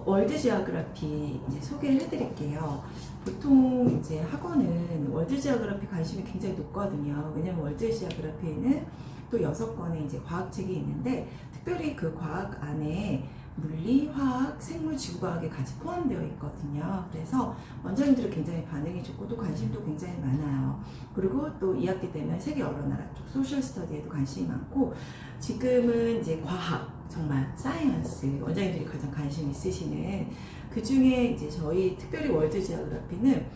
월드 지오그래피 이제 소개를 해드릴게요. 보통 이제 학원은 월드 지오그래피 관심이 굉장히 높거든요. 왜냐면 월드 지오그래피에는 또 6권의 이제 과학책이 있는데, 특별히 그 과학 안에 물리, 화학, 생물, 지구과학이 같이 포함되어 있거든요. 그래서 원장님들은 굉장히 반응이 좋고 또 관심도 굉장히 많아요. 그리고 또 2학기 되면 세계 여러 나라 쪽 소셜 스터디에도 관심이 많고, 지금은 이제 과학, 정말 사이언스, 원장님들이 가장 관심 있으시는 그 중에 이제 저희 특별히 월드 지오그래피는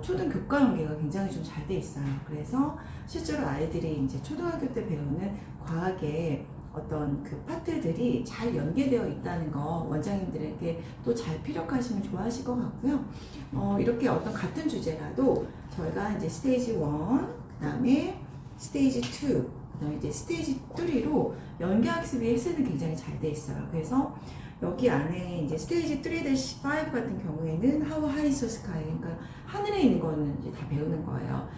초등 교과 연계가 굉장히 좀 잘 돼 있어요. 그래서 실제로 아이들이 이제 초등학교 때 배우는 과학의 어떤 그 파트들이 잘 연계되어 있다는 거 원장님들에게 또 잘 피력하시면 좋아하실 것 같고요. 이렇게 어떤 같은 주제라도 저희가 이제 스테이지 1, 그 다음에 스테이지 2, 그 다음에 이제 스테이지 3로 연계학습이 헬스는 굉장히 잘 돼 있어요. 그래서 여기 안에 이제 스테이지 3-5 같은 경우에는 How High is the Sky, 그러니까 하늘에 있는 거는 이제 다 배우는 거예요.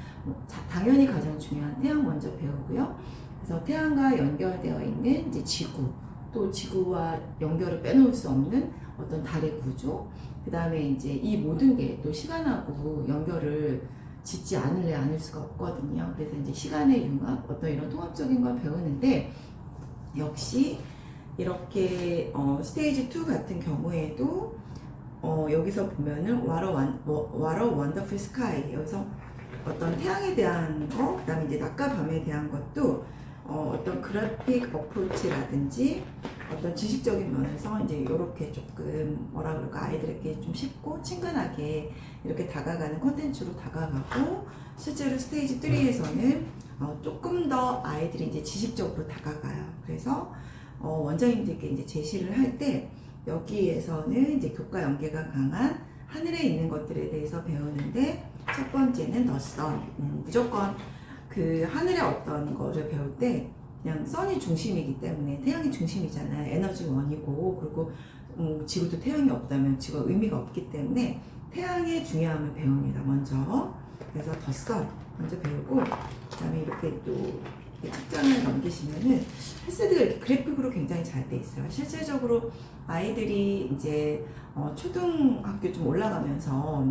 당연히 가장 중요한 태양 먼저 배우고요. 그래서 태양과 연결되어 있는 이제 지구, 또 지구와 연결을 빼놓을 수 없는 어떤 달의 구조, 그 다음에 이제 이 모든 게 또 시간하고 연결을 짓지 않을 수가 없거든요. 그래서 이제 시간의 융합, 어떤 이런 통합적인 걸 배우는데, 역시 이렇게 스테이지 2 같은 경우에도 여기서 보면은 What a Wonderful Sky, 여기서 어떤 태양에 대한 거, 그 다음에 이제 낮과 밤에 대한 것도 어떤 그래픽 어프로치라든지 어떤 지식적인 면에서 이제 이렇게 조금 뭐라 그럴까, 아이들에게 좀 쉽고 친근하게 이렇게 다가가는 콘텐츠로 다가가고, 실제로 스테이지 3에서는 조금 더 아이들이 이제 지식적으로 다가가요. 그래서 원장님들께 이제 제시를 할 때 여기에서는 이제 교과 연계가 강한 하늘에 있는 것들에 대해서 배우는데, 첫 번째는 더 선, 무조건 그 하늘의 어떤 거를 배울 때 그냥 선이 중심이기 때문에, 태양이 중심이잖아요. 에너지 원이고, 그리고 지구도 태양이 없다면 지구가 의미가 없기 때문에 태양의 중요함을 배웁니다, 먼저. 그래서 더 선 먼저 배우고, 그 다음에 이렇게 또 책장을 넘기시면은 헬스가 이렇게 그래픽으로 굉장히 잘 돼 있어요. 실질적으로 아이들이 이제 초등학교 좀 올라가면서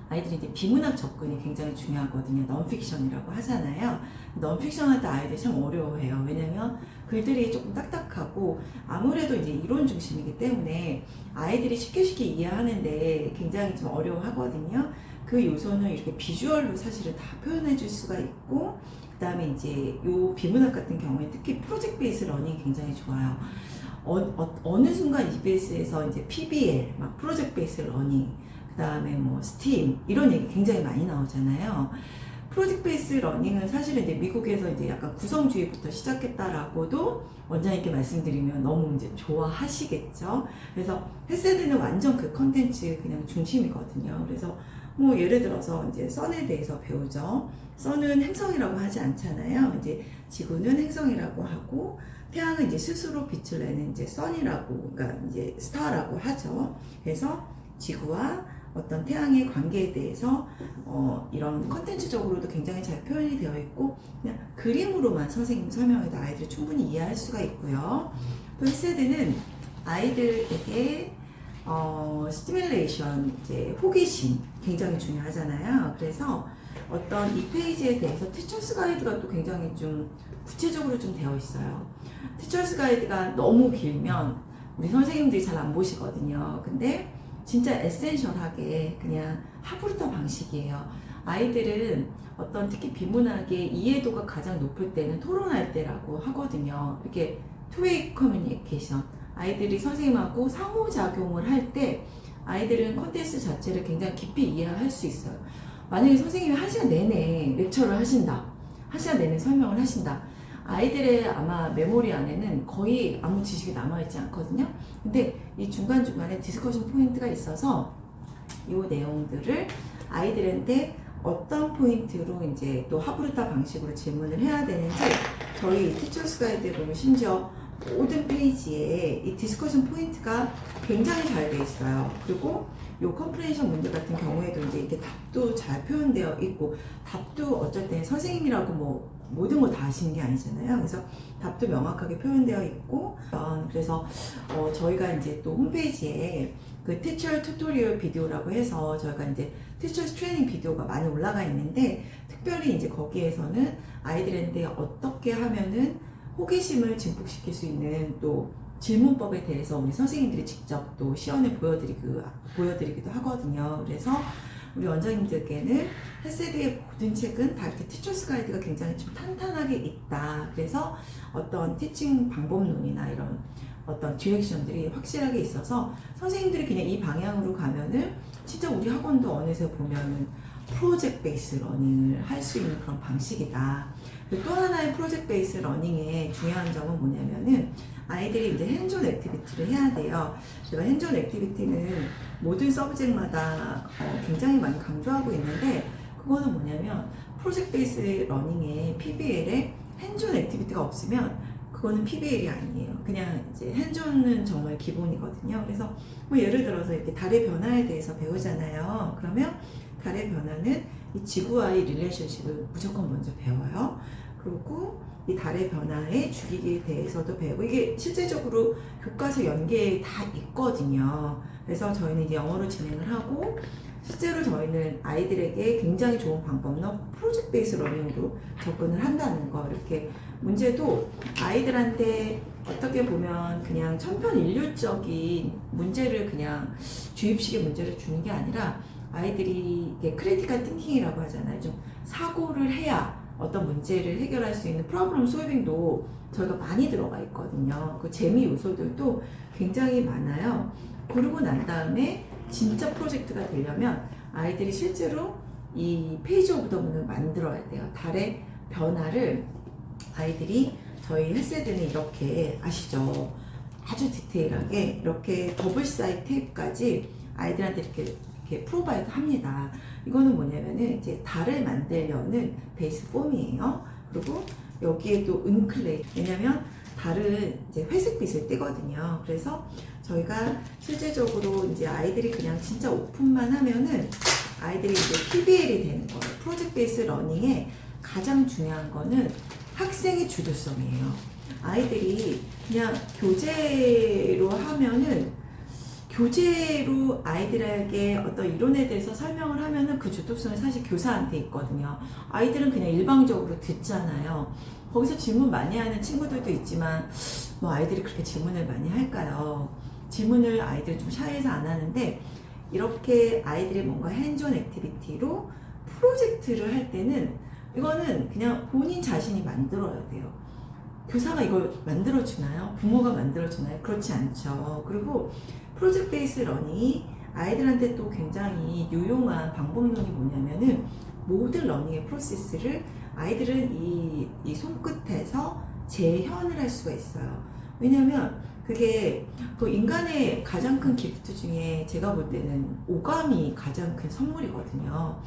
아이들이 이제 비문학 접근이 굉장히 중요하거든요. 넌픽션이라고 하잖아요. 넌픽션 할 때 아이들이 참 어려워해요. 왜냐면 글들이 조금 딱딱하고 아무래도 이제 이론 중심이기 때문에 아이들이 쉽게 이해하는데 굉장히 좀 어려워하거든요. 그 요소는 이렇게 비주얼로 사실은 다 표현해 줄 수가 있고, 그 다음에 이제 요 비문학 같은 경우에 특히 프로젝트 베이스 러닝이 굉장히 좋아요. 어느 순간 EBS에서 이제 PBL, 막 프로젝트 베이스 러닝, 그 다음에 뭐 스팀, 이런 얘기 굉장히 많이 나오잖아요. 프로젝트 베이스 러닝은 사실은 이제 미국에서 이제 약간 구성주의부터 시작했다라고도 원장님께 말씀드리면 너무 이제 좋아하시겠죠. 그래서 헬스는 완전 그 컨텐츠 그냥 중심이거든요. 그래서 뭐 예를 들어서 이제 선에 대해서 배우죠. 선은 행성이라고 하지 않잖아요. 이제 지구는 행성이라고 하고, 태양은 이제 스스로 빛을 내는 이제 선이라고, 그러니까 이제 스타라고 하죠. 그래서 지구와 어떤 태양의 관계에 대해서 이런 컨텐츠적으로도 굉장히 잘 표현이 되어 있고, 그냥 그림으로만 선생님 설명해도 아이들이 충분히 이해할 수가 있고요. 또 헬스는 아이들에게 스티뮬레이션, 이제 호기심 굉장히 중요하잖아요. 그래서 어떤 이 페이지에 대해서 티처스 가이드가 또 굉장히 좀 구체적으로 좀 되어 있어요. 티처스 가이드가 너무 길면 우리 선생님들이 잘 안 보시거든요. 근데 진짜 에센셜하게 그냥 하브루터 방식이에요. 아이들은 어떤 특히 비문학의 이해도가 가장 높을 때는 토론할 때라고 하거든요. 이렇게 투웨이 커뮤니케이션, 아이들이 선생님하고 상호작용을 할 때 아이들은 콘텐츠 자체를 굉장히 깊이 이해할 수 있어요. 만약에 선생님이 1시간 내내 렉처를 하신다, 1시간 내내 설명을 하신다, 아이들의 아마 메모리 안에는 거의 아무 지식이 남아있지 않거든요. 근데 이 중간중간에 디스커션 포인트가 있어서 이 내용들을 아이들한테 어떤 포인트로 이제 또 하브루타 방식으로 질문을 해야 되는지, 저희 티처스 가이드에 보면 심지어 모든 페이지에 이 디스커션 포인트가 굉장히 잘 돼 있어요. 그리고 이 컴프레hen션 문제 같은 경우에도 이제 이렇게 답도 잘 표현되어 있고, 답도 어쩔 때 선생님이라고 뭐 모든 걸 다 아시는 게 아니잖아요. 그래서 답도 명확하게 표현되어 있고, 그래서 저희가 이제 또 홈페이지에 그 티처 튜토리얼 비디오라고 해서 저희가 이제 티처 트레이닝 비디오가 많이 올라가 있는데, 특별히 이제 거기에서는 아이들한테 어떻게 하면은 호기심을 증폭시킬 수 있는 또 질문법에 대해서 우리 선생님들이 직접 또 시연을 보여드리기도 하거든요. 그래서 우리 원장님들께는 헬세드의 모든 책은 다 이렇게 티처스 가이드가 굉장히 좀 탄탄하게 있다. 그래서 어떤 티칭 방법론이나 이런 어떤 디렉션들이 확실하게 있어서 선생님들이 그냥 이 방향으로 가면은 진짜 우리 학원도 어느새 보면은 프로젝트 베이스 러닝을 할 수 있는 그런 방식이다. 또 하나의 프로젝트 베이스 러닝의 중요한 점은 뭐냐면은 아이들이 이제 핸즈온 액티비티를 해야 돼요. 제가 핸즈온 액티비티는 모든 서브젝마다 굉장히 많이 강조하고 있는데, 그거는 뭐냐면 프로젝트 베이스 러닝의 PBL에 핸즈온 액티비티가 없으면 그거는 PBL이 아니에요. 그냥 이제 핸즈온은 정말 기본이거든요. 그래서 뭐 예를 들어서 이렇게 달의 변화에 대해서 배우잖아요. 그러면 달의 변화는 이 지구와의 릴레이션십을 무조건 먼저 배워요. 그리고 이 달의 변화의 주기에 대해서도 배우고, 이게 실제적으로 교과서 연계에 다 있거든요. 그래서 저희는 이제 영어로 진행을 하고, 실제로 저희는 아이들에게 굉장히 좋은 방법로 프로젝트 베이스 러닝으로 접근을 한다는 거. 이렇게 문제도 아이들한테 어떻게 보면 그냥 천편일률적인 문제를 그냥 주입식의 문제를 주는 게 아니라, 아이들이 이게 크리티컬 띵킹이라고 하잖아요. 좀 사고를 해야 어떤 문제를 해결할 수 있는 프로블럼 솔빙도 저희가 많이 들어가 있거든요. 그 재미 요소들도 굉장히 많아요. 그러고 난 다음에 진짜 프로젝트가 되려면 아이들이 실제로 이 페이지 오브 더 문을 만들어야 돼요. 달의 변화를 아이들이, 저희 헬세드는 이렇게 아시죠? 아주 디테일하게 이렇게 더블 사이드 테이프까지 아이들한테 이렇게 프로바이드 합니다. 이거는 뭐냐면은 이제 달을 만들려는 베이스 폼이에요. 그리고 여기에 또 은클레이, 왜냐면 달은 이제 회색빛을 띠거든요. 그래서 저희가 실제적으로 이제 아이들이 그냥 진짜 오픈만 하면은 아이들이 이제 PBL이 되는 거예요. 프로젝트 베이스 러닝의 가장 중요한 거는 학생의 주도성이에요. 아이들이 그냥 교재로 하면은, 교재로 아이들에게 어떤 이론에 대해서 설명을 하면은 그 주도성이 사실 교사한테 있거든요. 아이들은 그냥 일방적으로 듣잖아요. 거기서 질문 많이 하는 친구들도 있지만, 뭐 아이들이 그렇게 질문을 많이 할까요? 질문을 아이들은 좀 샤이해서 안 하는데, 이렇게 아이들이 뭔가 핸즈온 액티비티로 프로젝트를 할 때는 이거는 그냥 본인 자신이 만들어야 돼요. 교사가 이걸 만들어주나요? 부모가 만들어주나요? 그렇지 않죠. 그리고 프로젝트 베이스 러닝이 아이들한테 또 굉장히 유용한 방법론이 뭐냐면은, 모든 러닝의 프로세스를 아이들은 이 손끝에서 재현을 할 수가 있어요. 왜냐면 그게 그 인간의 가장 큰 기프트 중에 제가 볼 때는 오감이 가장 큰 선물이거든요.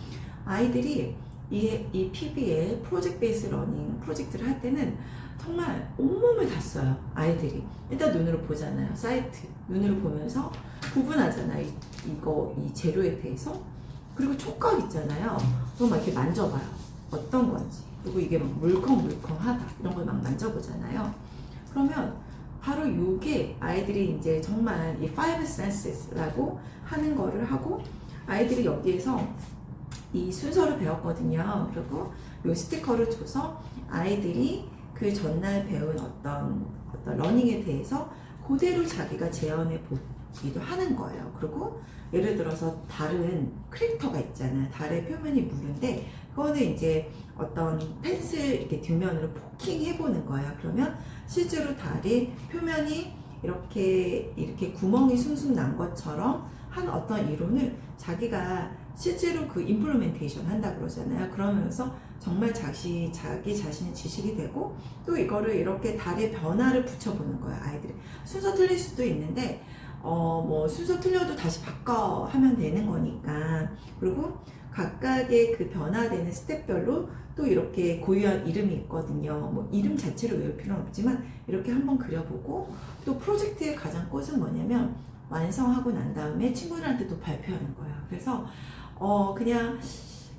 아이들이 이 PB의 프로젝트 베이스 러닝 프로젝트를 할 때는 정말 온몸을 다 써요. 아이들이 일단 눈으로 보잖아요. 사이트 눈으로 보면서 구분하잖아요. 이 재료에 대해서. 그리고 촉각 있잖아요. 그거 막 이렇게 만져봐요. 어떤 건지. 그리고 이게 막 물컹물컹하다 이런 걸 막 만져보잖아요. 그러면 바로 요게 아이들이 이제 정말 이 five senses라고 하는 거를 하고, 아이들이 여기에서 이 순서를 배웠거든요. 그리고 요 스티커를 줘서 아이들이 그 전날 배운 어떤 러닝에 대해서 그대로 자기가 재현해 보기도 하는 거예요. 그리고 예를 들어서 달은 크랙터가 있잖아요. 달의 표면이 물인데, 그거는 이제 어떤 펜슬 이렇게 뒷면으로 포킹해 보는 거예요. 그러면 실제로 달의 표면이 이렇게 구멍이 숭숭 난 것처럼 한 어떤 이론을 자기가 실제로 그 임플리멘테이션 한다 그러잖아요. 그러면서 정말 자기 자신의 지식이 되고, 또 이거를 이렇게 달의 변화를 붙여보는 거예요. 아이들이 순서 틀릴 수도 있는데 뭐 순서 틀려도 다시 바꿔 하면 되는 거니까. 그리고 각각의 그 변화되는 스텝별로 또 이렇게 고유한 이름이 있거든요. 뭐 이름 자체를 외울 필요는 없지만 이렇게 한번 그려보고, 또 프로젝트의 가장 꽃은 뭐냐면 완성하고 난 다음에 친구들한테 또 발표하는 거예요. 그래서 그냥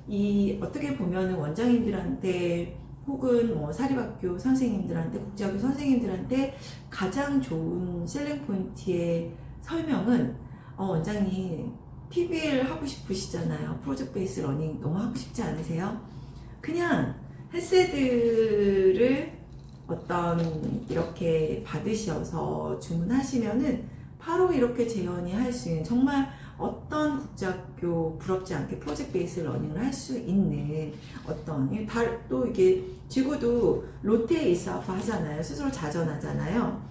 이 어떻게 보면은 원장님들한테 혹은 뭐 사립학교 선생님들한테, 국제학교 선생님들한테 가장 좋은 셀링 포인트의 설명은 원장님 PBL 하고 싶으시잖아요. 프로젝트 베이스 러닝 너무 하고 싶지 않으세요? 그냥 헬스들을 어떤 이렇게 받으셔서 주문하시면은 바로 이렇게 재현이 할 수 있는, 정말 어떤 국제학교 부럽지 않게 프로젝트 베이스 러닝을 할 수 있는 어떤, 또 이게 지구도 로테 이사프 하잖아요. 스스로 자전하잖아요.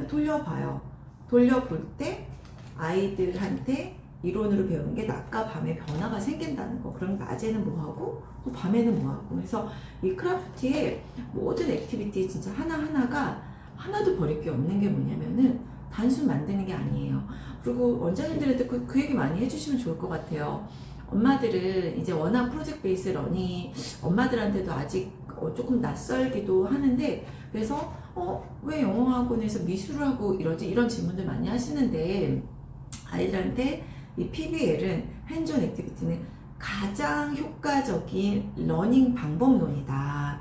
돌려봐요. 돌려볼 때 아이들한테 이론으로 배우는 게 낮과 밤의 변화가 생긴다는 거. 그럼 낮에는 뭐하고 또 밤에는 뭐하고. 그래서 이 크라프트의 모든 액티비티 진짜 하나하나가 하나도 버릴 게 없는 게 뭐냐면은 단순 만드는 게 아니에요. 그리고 원장님들한테 그 얘기 많이 해주시면 좋을 것 같아요. 엄마들은 이제 워낙 프로젝트 베이스 러닝이 엄마들한테도 아직 조금 낯설기도 하는데, 그래서 왜 영어학원에서 미술을 하고 이러지? 이런 질문들 많이 하시는데, 아이들한테 이 PBL은 핸즈온 액티비티는 가장 효과적인 러닝 방법론이다.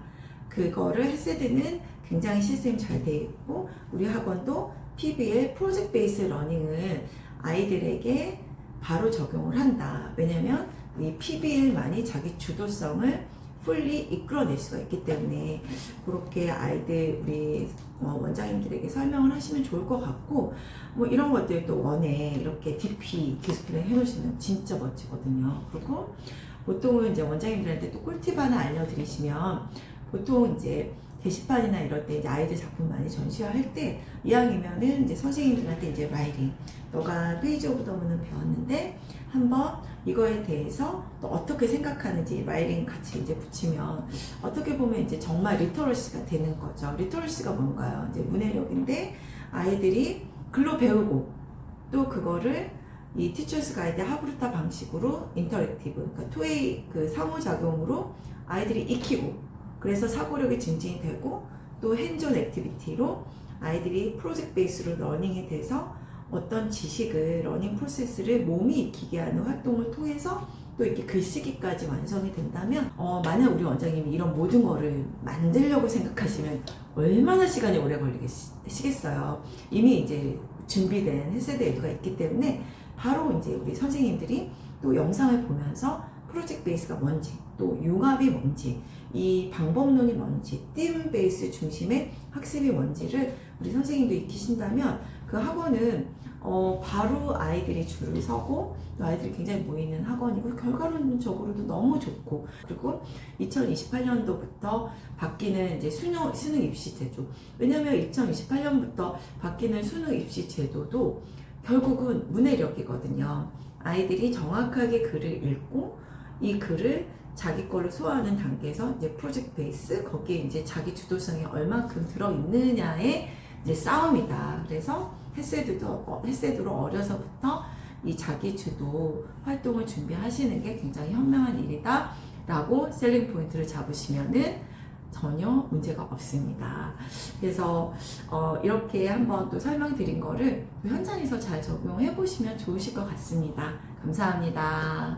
그거를 헬스드는 굉장히 시스템이 잘 돼 있고, 우리 학원도 PBL 프로젝트 베이스 러닝을 아이들에게 바로 적용을 한다. 왜냐면 이 PBL만이 자기 주도성을 풀리 이끌어낼 수가 있기 때문에 그렇게 아이들 우리 원장님들에게 설명을 하시면 좋을 것 같고, 뭐 이런 것들도 원에 이렇게 DP 디스플레이 해놓으시면 진짜 멋지거든요. 그리고 보통은 이제 원장님들한테 또 꿀팁 하나 알려드리시면, 보통 이제 게시판이나 이럴 때 이제 아이들 작품 많이 전시할 때 이왕이면은 이제 선생님들한테 이제 라이팅, 너가 페이지 오브 더 문은 배웠는데 한번 이거에 대해서 또 어떻게 생각하는지 라이팅 같이 이제 붙이면 어떻게 보면 이제 정말 리터러시가 되는 거죠. 리터러시가 뭔가요? 이제 문해력인데 아이들이 글로 배우고 또 그거를 이 티처스 가이드 하브루타 방식으로 인터랙티브, 그러니까 투웨이 그 상호작용으로 아이들이 익히고, 그래서 사고력이 증진이 되고, 또 핸즈온 액티비티로 아이들이 프로젝트 베이스로 러닝에 대해서 어떤 지식을, 러닝 프로세스를 몸이 익히게 하는 활동을 통해서 또 이렇게 글쓰기까지 완성이 된다면, 만약 우리 원장님이 이런 모든 거를 만들려고 생각하시면 얼마나 시간이 오래 걸리시겠어요. 이미 이제 준비된 헬스드 에듀가 있기 때문에 바로 이제 우리 선생님들이 또 영상을 보면서 프로젝트 베이스가 뭔지, 또 융합이 뭔지, 이 방법론이 뭔지, 팀 베이스 중심의 학습이 뭔지를 우리 선생님도 익히신다면 그 학원은 바로 아이들이 줄을 서고 또 아이들이 굉장히 모이는 학원이고, 결과론적으로도 너무 좋고, 그리고 2028년도부터 바뀌는 이제 수능 입시 제도, 왜냐면 2028년부터 바뀌는 수능 입시 제도도 결국은 문해력이거든요. 아이들이 정확하게 글을 읽고 이 글을 자기 걸로 소화하는 단계에서 이제 프로젝트 베이스, 거기에 이제 자기 주도성이 얼만큼 들어있느냐의 이제 싸움이다. 그래서 헬스에도 어려서부터 이 자기 주도 활동을 준비하시는 게 굉장히 현명한 일이다 라고 셀링 포인트를 잡으시면은 전혀 문제가 없습니다. 그래서 이렇게 한번 또 설명드린 거를 현장에서 잘 적용해 보시면 좋으실 것 같습니다. 감사합니다.